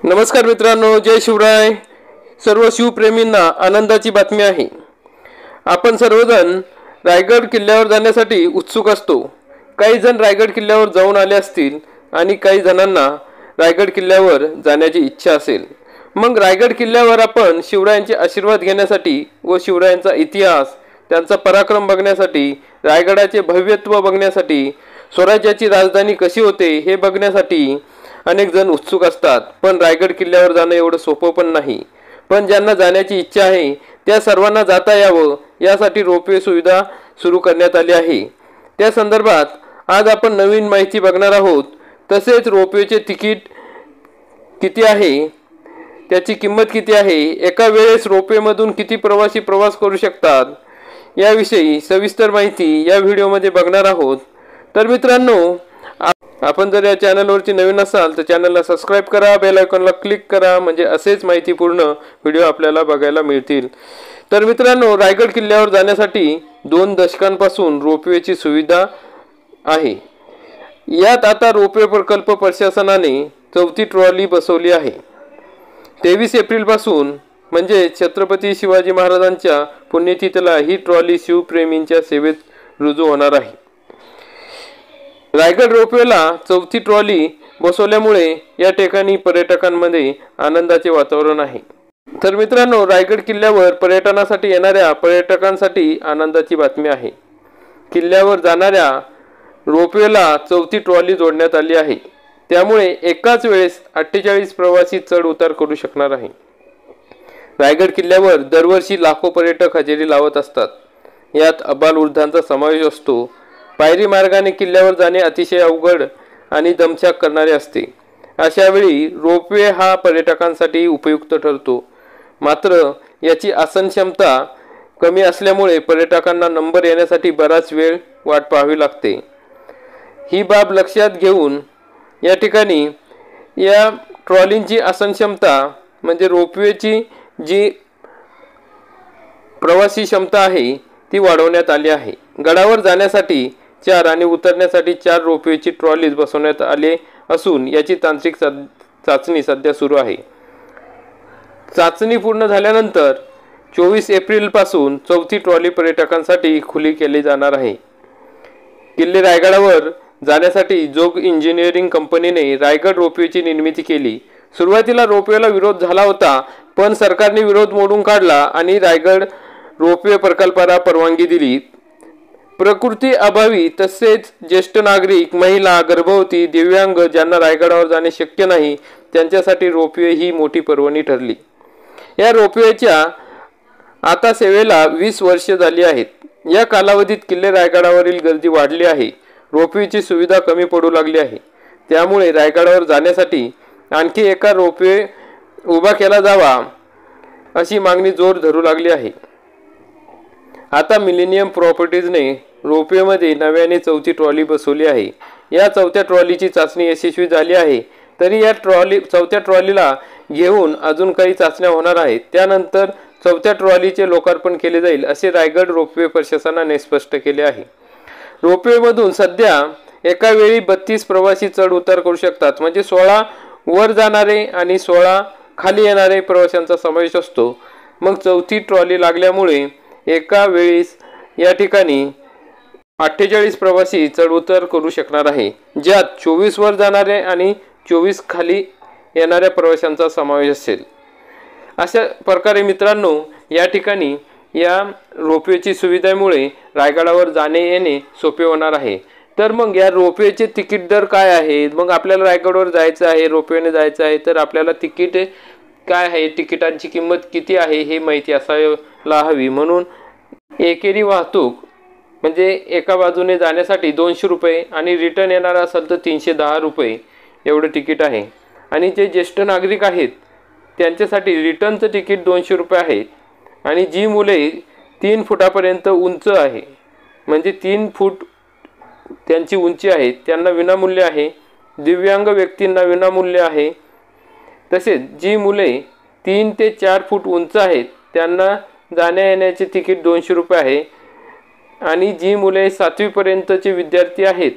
नमस्कार मित्रांनो, जय शिवराय. सर्व शिवप्रेमींना आनंदाची बातमी आहे. आपण सर्वजण रायगड किल्ल्यावर जाण्यासाठी उत्सुक असतो. काही जण रायगड किल्ल्यावर जाऊन आले असतील आणि काही जणांना रायगड किल्ल्यावर जाण्याची इच्छा असेल. मग रायगड किल्ल्यावर आपण शिवरायांचे आशीर्वाद घेण्यासाठी व शिवरायांचा इतिहास, त्यांचा पराक्रम बघण्यासाठी, रायगडाचे भव्यत्व बघण्यासाठी, स्वराज्याची राजधानी कशी होते हे बघण्यासाठी अनेक जण उत्सुक असतात. पण रायगड किल्ल्यावर जाणं एवढं सोपं पण नाही. पण ज्यांना जाण्याची इच्छा आहे त्या सर्वांना जाता यावं यासाठी रोपवे सुविधा सुरू करण्यात आली आहे. त्या संदर्भात आज आपण नवीन माहिती बघणार आहोत. तसेच रोपवेचे तिकीट किती आहे, त्याची किंमत किती आहे, एका वेळेस रोपवेमधून किती प्रवासी प्रवास करू शकतात याविषयी सविस्तर माहिती या व्हिडिओमध्ये बघणार आहोत. तर मित्रांनो, आपण जर या चॅनलवरती नवीन असाल तर चॅनलला सबस्क्राईब करा, बेल आयकॉनला क्लिक करा, म्हणजे असेच माहितीपूर्ण व्हिडिओ आपल्याला बघायला मिळतील. तर मित्रांनो, रायगड किल्ल्यावर जाण्यासाठी 2 दशकांपासून रोपवेची सुविधा आहे. यात आता रोपवे प्रकल्प प्रशासनाने 4थी ट्रॉली बसवली आहे. 23 एप्रिलपासून म्हणजे छत्रपती शिवाजी महाराजांच्या पुण्यतिथीला ही ट्रॉली शिवप्रेमींच्या सेवेत रुजू होणार आहे. रायगड रोपवेला 4थी ट्रॉली बसवल्यामुळे या ठिकाणी पर्यटकांमध्ये आनंदाचे वातावरण आहे. तर मित्रांनो, रायगड किल्ल्यावर पर्यटनासाठी येणाऱ्या पर्यटकांसाठी आनंदाची बातमी आहे. किल्ल्यावर जाणाऱ्या रोपवेला 4थी ट्रॉली जोडण्यात आली आहे. त्यामुळे एकाच वेळेस 48 प्रवासी चढ उतार करू शकणार आहे. रायगड किल्ल्यावर दरवर्षी लाखो पर्यटक हजेरी लावत असतात. यात अबालवृद्धांचा समावेश असतो. पायरी मार्गाने किल्ल्यावर जाणे अतिशय अवघड आणि दमछाक करणारे असते. अशा वेळी रोपवे हा पर्यटकांसाठी उपयुक्त ठरतो. मात्र याची आसन क्षमता कमी असल्यामुळे पर्यटकांना नंबर येण्यासाठी बराच वेळ वाट पाहावी लागते. ही बाब लक्षात घेऊन या ठिकाणी या ट्रॉलींची आसन क्षमता म्हणजे रोपवेची जी प्रवासी क्षमता आहे ती वाढवण्यात आली आहे. गडावर जाण्यासाठी 4 आणि उतरण्यासाठी 4 रोपवेची ट्रॉलीज बसवण्यात आले असून याची तांत्रिक चाचणी सध्या सुरू आहे. चाचणी पूर्ण झाल्यानंतर 24 एप्रिलपासून 4थी ट्रॉली पर्यटकांसाठी खुली केली जाणार आहे. किल्ले रायगडावर जाण्यासाठी जोग इंजिनिअरिंग कंपनीने रायगड रोपवेची निर्मिती केली. सुरुवातीला रोपवेला विरोध झाला होता, पण सरकारने विरोध मोडून काढला आणि रायगड रोपवे प्रकल्पाला परवानगी दिली. प्रकृती अभावी तसेच ज्येष्ठ नागरिक, महिला, गर्भवती, दिव्यांग ज्यांना रायगडावर जाणे शक्य नाही त्यांच्यासाठी रोपवे ही मोठी पर्वणी ठरली. या रोपवेच्या आता सेवेला 20 वर्षे झाली आहेत. या कालावधीत किल्ले रायगडावरील गर्दी वाढली आहे. रोपवेची सुविधा कमी पडू लागली आहे. त्यामुळे रायगडावर जाण्यासाठी आणखी एका रोपवे उभा केला जावा अशी मागणी जोर धरू लागली आहे. आता मिलेनियम प्रॉपर्टीजने रोपवेमध्ये नव्याने 4थी ट्रॉली बसवली आहे. या 4थ्या ट्रॉलीची चाचणी यशस्वी झाली आहे. तरी या 4थ्या ट्रॉलीला घेऊन अजून काही चाचण्या होणार आहेत. त्यानंतर 4थ्या ट्रॉलीचे लोकार्पण केले जाईल असे रायगड रोपवे प्रशासनाने स्पष्ट केले आहे. रोपवेमधून सध्या एका वेळी 32 प्रवासी चढ उतार करू शकतात. म्हणजे 16 वर जाणारे आणि 16 खाली येणारे प्रवाशांचा समावेश असतो. मग 4थी ट्रॉली लागल्यामुळे एका वेळीस या ठिकाणी 48 प्रवासी चढ उतार करू शकणार आहे, ज्यात 24 वर जाणारे आणि 24 खाली येणाऱ्या प्रवाशांचा समावेश असेल. अशा प्रकारे मित्रांनो, या ठिकाणी या रोपवेची सुविधेमुळे रायगडावर जाणे येणे सोपे होणार आहे. तर मग या रोपवेचे तिकीट दर काय आहेत? मग आपल्याला रायगडवर जायचं आहे, रोपवेने जायचं आहे, तर आपल्याला तिकीट काय आहे, तिकिटांची किंमत किती आहे हे माहिती असायला हवी. म्हणून एकेरी वाहतूक म्हणजे एका बाजूने जाण्यासाठी 200 रुपये आणि रिटर्न येणार असेल तर 310 रुपये एवढं तिकीट आहे. आणि जे ज्येष्ठ नागरिक आहेत त्यांच्यासाठी रिटर्नचं तिकीट 200 रुपये आहे. आणि जी मुले 3 फुटापर्यंत उंच आहे म्हणजे 3 फूट त्यांची उंची आहे त्यांना विनामूल्य आहे. दिव्यांग व्यक्तींना विनामूल्य आहे. तसेच जी मुले 3 ते 4 फूट उंच आहेत त्यांना जाण्या येण्याचे तिकीट 200 रुपये आहे. आणि जी मुले 7वी पर्यंतचे विद्यार्थी आहेत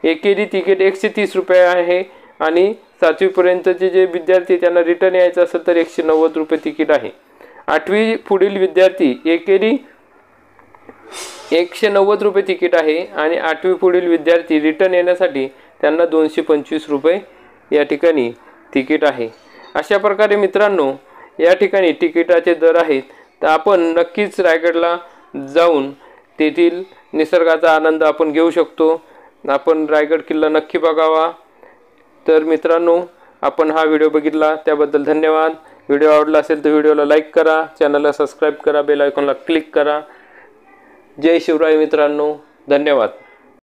एकेरी तिकीट 130 रुपये आहे. आणि 7वीपर्यंतचे जे विद्यार्थी त्यांना रिटर्न यायचं असेल तर 190 रुपये तिकीट आहे. 8वी पुढील विद्यार्थी एकेरी 190 रुपये तिकीट आहे आणि 8वी पुढील विद्यार्थी रिटर्न येण्यासाठी त्यांना 225 रुपये या ठिकाणी तिकीट आहे. अशा प्रकारे मित्रांनो या ठिकाणी तिकिटाचे दर आहेत. तर आपण नक्कीच रायगडला जाऊन तेथील निसर्गाचा आनंद आपण घेऊ शकतो. आपण रायगड किल्ला नक्की बघावा. तर मित्रांनो आपण हा व्हिडिओ बघितला त्याबद्दल धन्यवाद. व्हिडिओ आवडला असेल तर व्हिडिओला लाईक करा, चॅनलला सबस्क्राईब करा, बेल आयकॉनला क्लिक करा. जय शिवराय मित्रांनो, धन्यवाद.